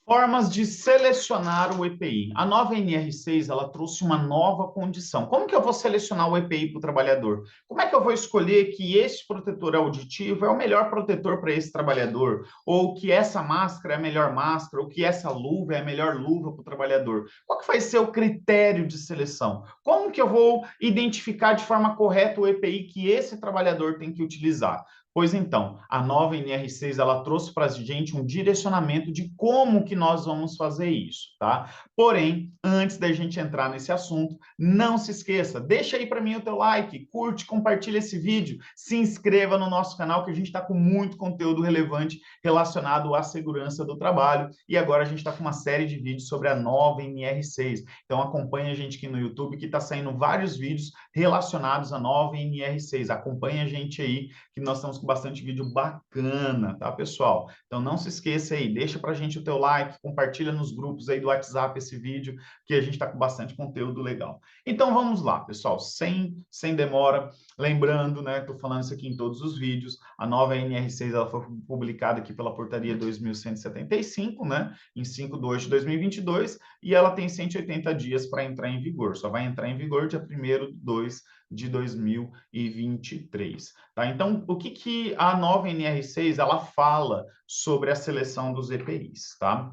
Formas de selecionar o EPI. A nova NR6, ela trouxe uma nova condição. Como que eu vou selecionar o EPI para o trabalhador? Como é que eu vou escolher que esse protetor auditivo é o melhor protetor para esse trabalhador? Ou que essa máscara é a melhor máscara? Ou que essa luva é a melhor luva para o trabalhador? Qual que vai ser o critério de seleção? Como que eu vou identificar de forma correta o EPI que esse trabalhador tem que utilizar? Pois então, a nova NR6 ela trouxe para a gente um direcionamento de como que nós vamos fazer isso, tá? Porém, antes da gente entrar nesse assunto, não se esqueça, deixa aí para mim o teu like, curte, compartilha esse vídeo, se inscreva no nosso canal que a gente está com muito conteúdo relevante relacionado à segurança do trabalho e agora a gente está com uma série de vídeos sobre a nova NR6. Então acompanha a gente aqui no YouTube que está saindo vários vídeos relacionados à nova NR6. Acompanha a gente aí que nós estamos com bastante vídeo bacana, tá, pessoal? Então não se esqueça aí, deixa pra gente o teu like, compartilha nos grupos aí do WhatsApp esse vídeo, que a gente está com bastante conteúdo legal. Então vamos lá, pessoal, sem demora, lembrando, né, tô falando isso aqui em todos os vídeos, a nova NR6 ela foi publicada aqui pela portaria 2175, né, em 5/2/2022, e ela tem 180 dias para entrar em vigor, só vai entrar em vigor dia 1º de 2 de 2023, tá? Então, o que que a nova NR6 ela fala sobre a seleção dos EPIs, tá?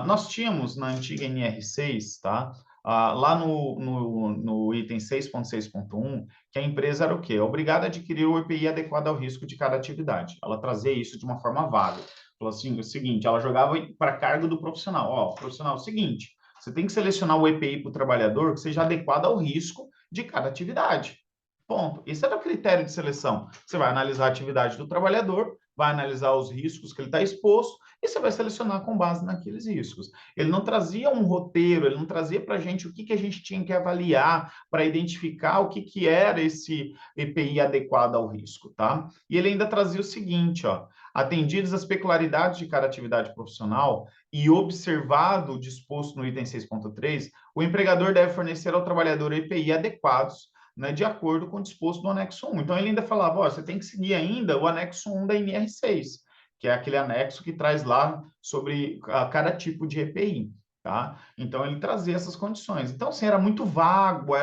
Nós tínhamos na antiga NR6, tá? Lá no item 6.6.1, que a empresa era o quê? Obrigada a adquirir o EPI adequado ao risco de cada atividade. Ela trazia isso de uma forma vaga. Falou assim, o seguinte, ela jogava para cargo do profissional. Ó, profissional, é o seguinte, você tem que selecionar o EPI para o trabalhador que seja adequado ao risco de cada atividade. Ponto. Esse era o critério de seleção. Você vai analisar a atividade do trabalhador, vai analisar os riscos que ele está exposto e você vai selecionar com base naqueles riscos. Ele não trazia um roteiro, ele não trazia para a gente o que, que a gente tinha que avaliar para identificar o que, que era esse EPI adequado ao risco, tá? E ele ainda trazia o seguinte, ó, atendidas as peculiaridades de cada atividade profissional e observado o disposto no item 6.3, o empregador deve fornecer ao trabalhador EPI adequados, né, de acordo com o disposto no anexo 1. Então, ele ainda falava, ó, você tem que seguir ainda o anexo 1 da NR6, que é aquele anexo que traz lá sobre cada tipo de EPI, tá? Então, ele trazia essas condições. Então, assim, era muito vago,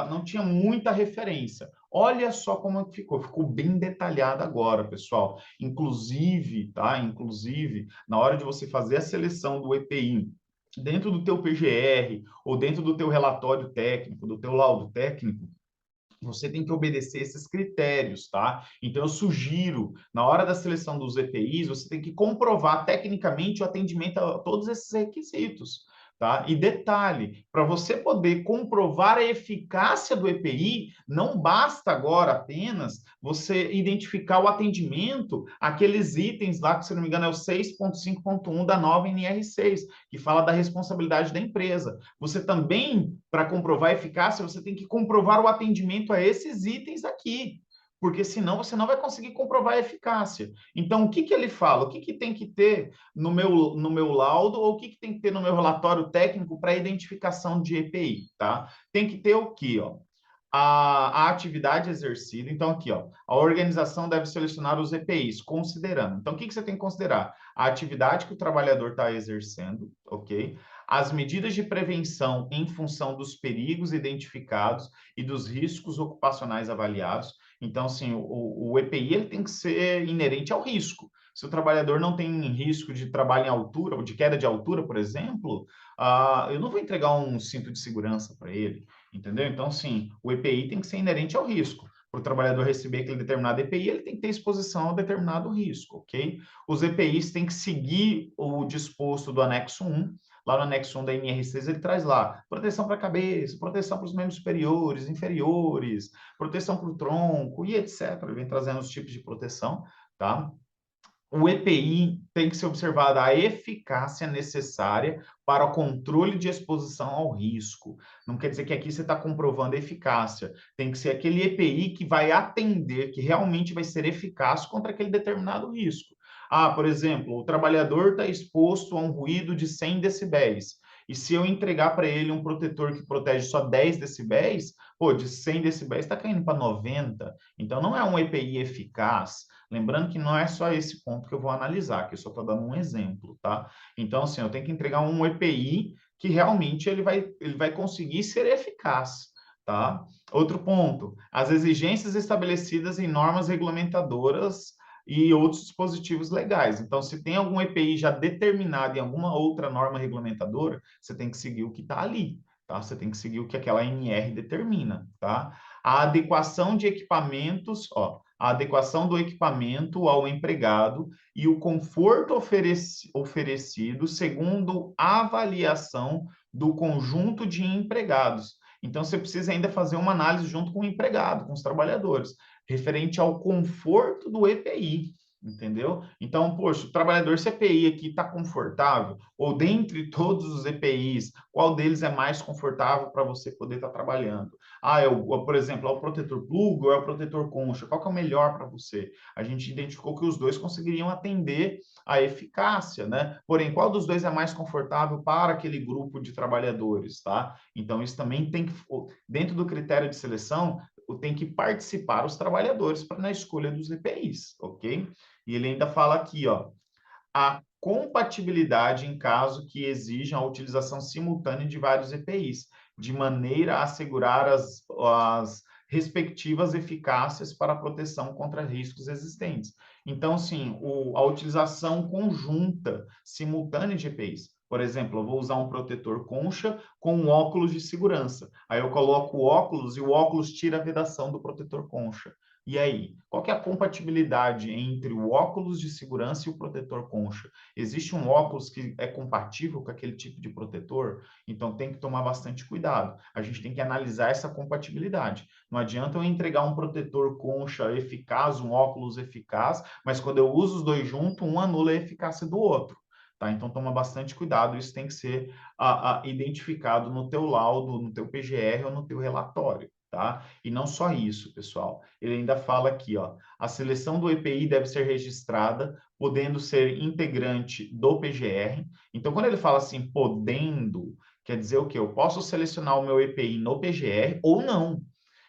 não tinha muita referência. Olha só como ficou bem detalhado agora, pessoal. Inclusive, tá? Inclusive, na hora de você fazer a seleção do EPI, dentro do teu PGR ou dentro do teu relatório técnico, do teu laudo técnico, você tem que obedecer esses critérios, tá? Então, eu sugiro, na hora da seleção dos EPIs, você tem que comprovar tecnicamente o atendimento a todos esses requisitos, tá? E detalhe, para você poder comprovar a eficácia do EPI, não basta agora apenas você identificar o atendimento àqueles itens lá, que se não me engano é o 6.5.1 da nova NR6, que fala da responsabilidade da empresa. Você também, para comprovar a eficácia, você tem que comprovar o atendimento a esses itens aqui, porque senão você não vai conseguir comprovar a eficácia. Então, o que que ele fala? O que que tem que ter no meu laudo ou o que que tem que ter no meu relatório técnico para identificação de EPI, tá? Tem que ter o quê, ó? A atividade exercida. Então, aqui, ó, a organização deve selecionar os EPIs, considerando. Então, o que que você tem que considerar? A atividade que o trabalhador está exercendo, ok? As medidas de prevenção em função dos perigos identificados e dos riscos ocupacionais avaliados. Então, assim, o EPI ele tem que ser inerente ao risco. Se o trabalhador não tem risco de trabalho em altura ou de queda de altura, por exemplo, eu não vou entregar um cinto de segurança para ele, entendeu? Então, sim, o EPI tem que ser inerente ao risco. Para o trabalhador receber aquele determinado EPI, ele tem que ter exposição a determinado risco, ok? Os EPIs têm que seguir o disposto do anexo 1. Lá no anexo 1 da NR6, ele traz lá proteção para a cabeça, proteção para os membros superiores, inferiores, proteção para o tronco e etc. Ele vem trazendo os tipos de proteção, tá? O EPI tem que ser observada a eficácia necessária para o controle de exposição ao risco. Não quer dizer que aqui você está comprovando a eficácia. Tem que ser aquele EPI que vai atender, que realmente vai ser eficaz contra aquele determinado risco. Por exemplo, o trabalhador está exposto a um ruído de 100 decibéis E se eu entregar para ele um protetor que protege só 10 decibéis, pô, de 100 decibéis está caindo para 90. Então, não é um EPI eficaz. Lembrando que não é só esse ponto que eu vou analisar, que eu só estou dando um exemplo, tá? Então, assim, eu tenho que entregar um EPI que realmente ele vai conseguir ser eficaz, tá? Outro ponto, as exigências estabelecidas em normas regulamentadoras e outros dispositivos legais. Então, se tem algum EPI já determinado em alguma outra norma regulamentadora, você tem que seguir o que está ali, tá? Você tem que seguir o que aquela NR determina, tá? A adequação de equipamentos, ó, a adequação do equipamento ao empregado e o conforto oferecido segundo a avaliação do conjunto de empregados. Então, você precisa ainda fazer uma análise junto com o empregado, com os trabalhadores, referente ao conforto do EPI, entendeu? Então, poxa, o trabalhador CPI aqui está confortável? Ou dentre todos os EPIs, qual deles é mais confortável para você poder estar trabalhando? Por exemplo, é o protetor plug ou é o protetor concha? Qual que é o melhor para você? A gente identificou que os dois conseguiriam atender a eficácia, né? Porém, qual dos dois é mais confortável para aquele grupo de trabalhadores, tá? Então, isso também tem que, dentro do critério de seleção, tem que participar os trabalhadores na escolha dos EPIs, ok? E ele ainda fala aqui, ó, a compatibilidade em caso que exijam a utilização simultânea de vários EPIs, de maneira a assegurar as respectivas eficácias para a proteção contra riscos existentes. Então, sim, a utilização conjunta, simultânea de EPIs. Por exemplo, eu vou usar um protetor concha com um óculos de segurança. Aí eu coloco o óculos e o óculos tira a vedação do protetor concha. E aí, qual que é a compatibilidade entre o óculos de segurança e o protetor concha? Existe um óculos que é compatível com aquele tipo de protetor? Então tem que tomar bastante cuidado. A gente tem que analisar essa compatibilidade. Não adianta eu entregar um protetor concha eficaz, um óculos eficaz, mas quando eu uso os dois juntos, um anula a eficácia do outro. Tá? Então toma bastante cuidado, isso tem que ser identificado no teu laudo, no teu PGR ou no teu relatório. Tá? E não só isso, pessoal. Ele ainda fala aqui, ó, a seleção do EPI deve ser registrada, podendo ser integrante do PGR. Então, quando ele fala assim, podendo, quer dizer o quê? Eu posso selecionar o meu EPI no PGR ou não.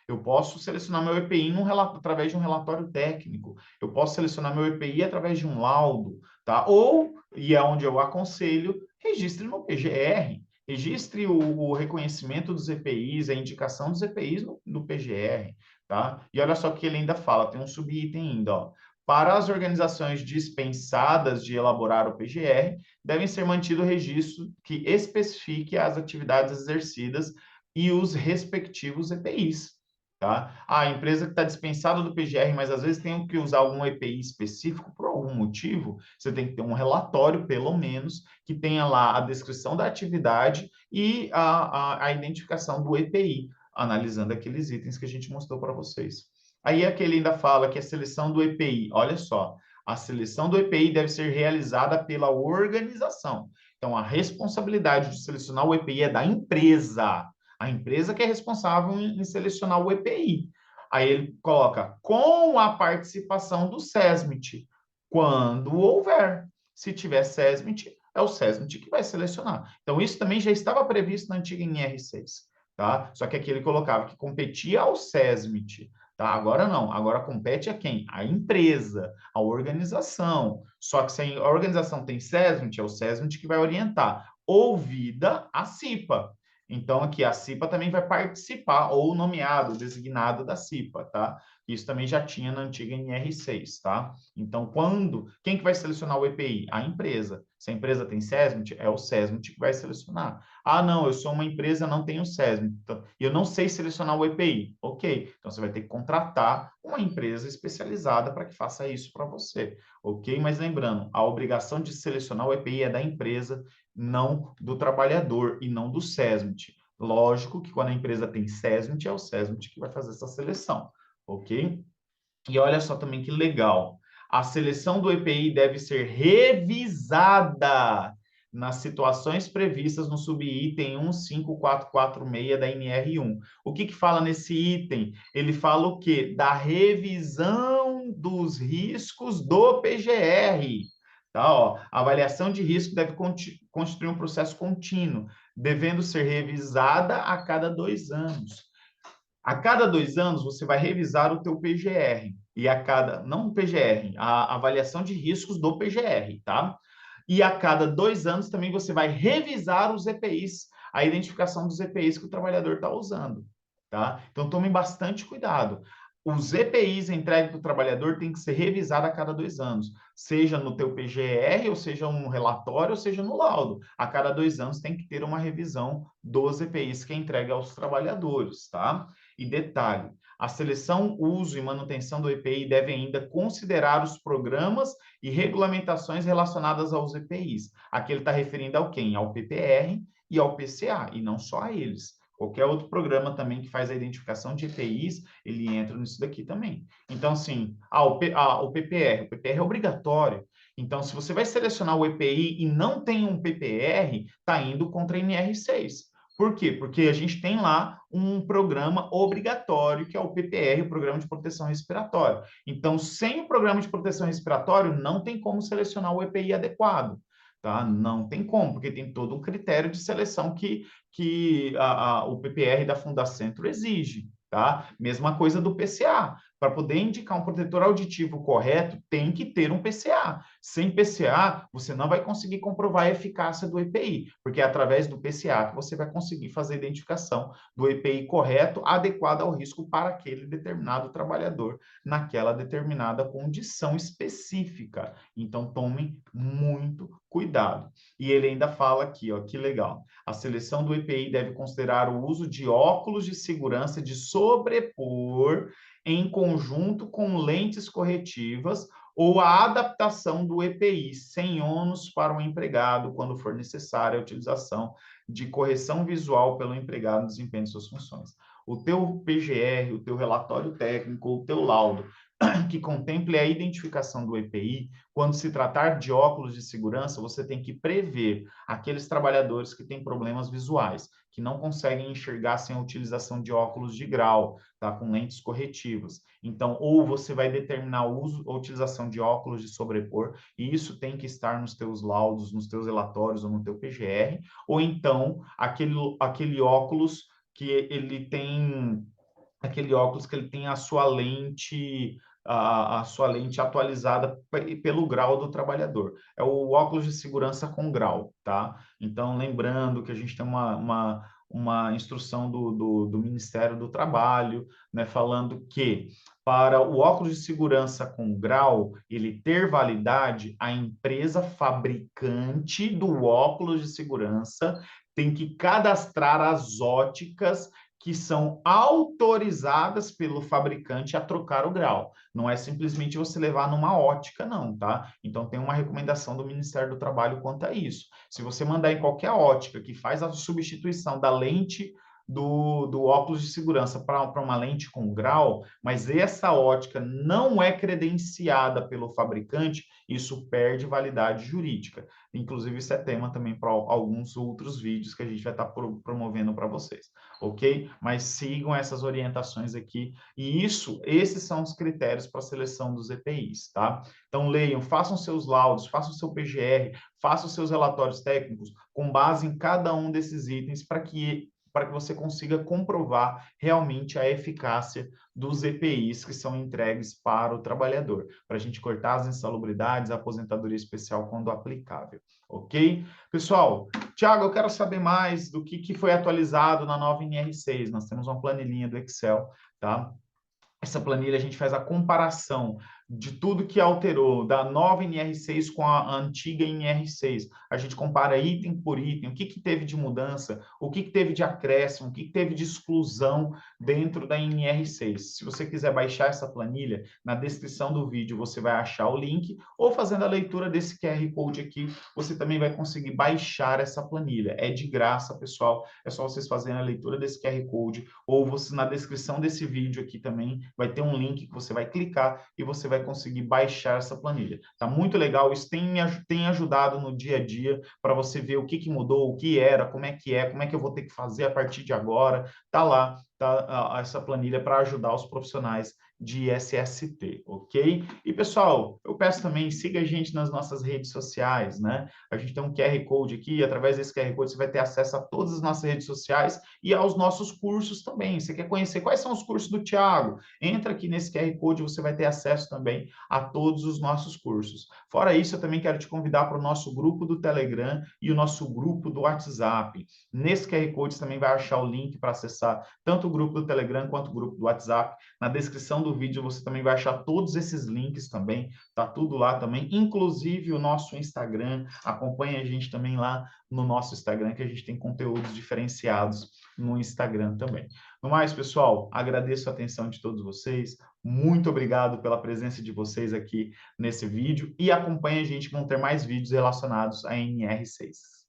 Eu posso selecionar meu EPI através de um relatório técnico. Eu posso selecionar meu EPI através de um laudo, tá? Ou, e é onde eu aconselho, registre no PGR. Registre o reconhecimento dos EPIs, a indicação dos EPIs no PGR, tá? E olha só que ele ainda fala, tem um subitem ainda, ó. Para as organizações dispensadas de elaborar o PGR, devem ser mantido o registro que especifique as atividades exercidas e os respectivos EPIs. Tá? A empresa que está dispensada do PGR, mas às vezes tem que usar algum EPI específico por algum motivo, você tem que ter um relatório, pelo menos, que tenha lá a descrição da atividade e a identificação do EPI, analisando aqueles itens que a gente mostrou para vocês. Aí aqui ele ainda fala que a seleção do EPI, olha só, a seleção do EPI deve ser realizada pela organização. Então, a responsabilidade de selecionar o EPI é da empresa. A empresa que é responsável em selecionar o EPI. Aí ele coloca com a participação do SESMIT, quando houver. Se tiver SESMIT, é o SESMIT que vai selecionar. Então, isso também já estava previsto na antiga NR6, tá? Só que aqui ele colocava que competia ao SESMIT, tá? Agora não, agora compete a quem? A empresa, a organização. Só que se a organização tem SESMIT, é o SESMIT que vai orientar, ouvida a CIPA. Então, aqui a CIPA também vai participar, ou nomeado, designado da CIPA, tá? Isso também já tinha na antiga NR6, tá? Então, quem que vai selecionar o EPI? A empresa. Se a empresa tem SESMIT, é o SESMIT que vai selecionar. Ah, não, eu sou uma empresa, não tenho SESMIT, então, eu não sei selecionar o EPI. Ok, então você vai ter que contratar uma empresa especializada para que faça isso para você, ok? Mas lembrando, a obrigação de selecionar o EPI é da empresa, não do trabalhador e não do SESMIT. Lógico que quando a empresa tem SESMIT, é o SESMIT que vai fazer essa seleção, ok? E olha só também que legal. A seleção do EPI deve ser revisada nas situações previstas no subitem 15446 da NR1. O que fala nesse item? Ele fala o quê? Da revisão dos riscos do PGR. Tá, ó, a avaliação de risco deve constituir um processo contínuo, devendo ser revisada a cada 2 anos. A cada 2 anos, você vai revisar o teu PGR. E a cada, não o PGR, a avaliação de riscos do PGR, tá? E a cada 2 anos também você vai revisar os EPIs, a identificação dos EPIs que o trabalhador está usando, tá? Então, tome bastante cuidado. Os EPIs entregues para o trabalhador têm que ser revisados a cada 2 anos, seja no teu PGR, ou seja no relatório, ou seja no laudo. A cada 2 anos tem que ter uma revisão dos EPIs que é entregue aos trabalhadores, tá? E detalhe, a seleção, uso e manutenção do EPI deve ainda considerar os programas e regulamentações relacionadas aos EPIs. Aqui ele está referindo ao quem? Ao PPR e ao PCA, e não só a eles. Qualquer outro programa também que faz a identificação de EPIs, ele entra nisso daqui também. Então, assim, o PPR é obrigatório. Então, se você vai selecionar o EPI e não tem um PPR, está indo contra a NR6. Por quê? Porque a gente tem lá um programa obrigatório, que é o PPR, o Programa de Proteção Respiratória. Então, sem o Programa de Proteção Respiratória, não tem como selecionar o EPI adequado. Tá? Não tem como, porque tem todo um critério de seleção que o PPR da Fundacentro exige. Tá? Mesma coisa do PCA. Para poder indicar um protetor auditivo correto, tem que ter um PCA. Sem PCA, você não vai conseguir comprovar a eficácia do EPI, porque é através do PCA que você vai conseguir fazer a identificação do EPI correto, adequado ao risco para aquele determinado trabalhador, naquela determinada condição específica. Então, tomem muito cuidado. E ele ainda fala aqui, ó, que legal. A seleção do EPI deve considerar o uso de óculos de segurança de sobrepor em conjunto com lentes corretivas ou a adaptação do EPI, sem ônus para o empregado, quando for necessária a utilização de correção visual pelo empregado no desempenho de suas funções. O teu PGR, o teu relatório técnico, o teu laudo, que contemple a identificação do EPI, quando se tratar de óculos de segurança, você tem que prever aqueles trabalhadores que têm problemas visuais, que não conseguem enxergar sem a utilização de óculos de grau, tá? Com lentes corretivas. Então, ou você vai determinar o uso ou utilização de óculos de sobrepor, e isso tem que estar nos teus laudos, nos teus relatórios ou no teu PGR, ou então aquele óculos que ele tem a sua lente sua lente atualizada pelo grau do trabalhador. É o óculos de segurança com grau, tá? Então, lembrando que a gente tem uma instrução do Ministério do Trabalho, né, falando que para o óculos de segurança com grau, ele ter validade, a empresa fabricante do óculos de segurança tem que cadastrar as óticas que são autorizadas pelo fabricante a trocar o grau. Não é simplesmente você levar numa ótica, não, tá? Então, tem uma recomendação do Ministério do Trabalho quanto a isso. Se você mandar em qualquer ótica que faz a substituição da lente do óculos de segurança para uma lente com grau, mas essa ótica não é credenciada pelo fabricante, isso perde validade jurídica. Inclusive, isso é tema também para alguns outros vídeos que a gente vai estar promovendo para vocês, ok? Mas sigam essas orientações aqui, e esses são os critérios para a seleção dos EPIs, tá? Então, leiam, façam seus laudos, façam seu PGR, façam seus relatórios técnicos com base em cada um desses itens para que você consiga comprovar realmente a eficácia dos EPIs que são entregues para o trabalhador, para a gente cortar as insalubridades, a aposentadoria especial quando aplicável, ok? Pessoal, Tiago, eu quero saber mais do que foi atualizado na nova NR6. Nós temos uma planilhinha do Excel, tá? Essa planilha a gente faz a comparação de tudo que alterou, da nova NR6 com a antiga NR6. A gente compara item por item, o que teve de mudança, o que teve de acréscimo, o que teve de exclusão dentro da NR6. Se você quiser baixar essa planilha, na descrição do vídeo você vai achar o link, ou fazendo a leitura desse QR Code aqui, você também vai conseguir baixar essa planilha. É de graça, pessoal, é só vocês fazerem a leitura desse QR Code, ou você, na descrição desse vídeo aqui também, vai ter um link que você vai clicar e você vai conseguir baixar essa planilha. Tá muito legal, isso tem ajudado no dia a dia para você ver o que mudou, o que era, como é que eu vou ter que fazer a partir de agora. Tá lá, tá essa planilha para ajudar os profissionais de SST, ok? E, pessoal, eu peço também, siga a gente nas nossas redes sociais, né? A gente tem um QR Code aqui, através desse QR Code você vai ter acesso a todas as nossas redes sociais e aos nossos cursos também. Você quer conhecer quais são os cursos do Thiago? Entra aqui nesse QR Code, você vai ter acesso também a todos os nossos cursos. Fora isso, eu também quero te convidar para o nosso grupo do Telegram e o nosso grupo do WhatsApp. Nesse QR Code você também vai achar o link para acessar tanto o grupo do Telegram quanto o grupo do WhatsApp. Na descrição do vídeo você também vai achar todos esses links também, tá tudo lá também, inclusive o nosso Instagram. Acompanhe a gente também lá no nosso Instagram, que a gente tem conteúdos diferenciados no Instagram também. No mais, pessoal, agradeço a atenção de todos vocês. Muito obrigado pela presença de vocês aqui nesse vídeo e acompanhe a gente, vão ter mais vídeos relacionados a NR6.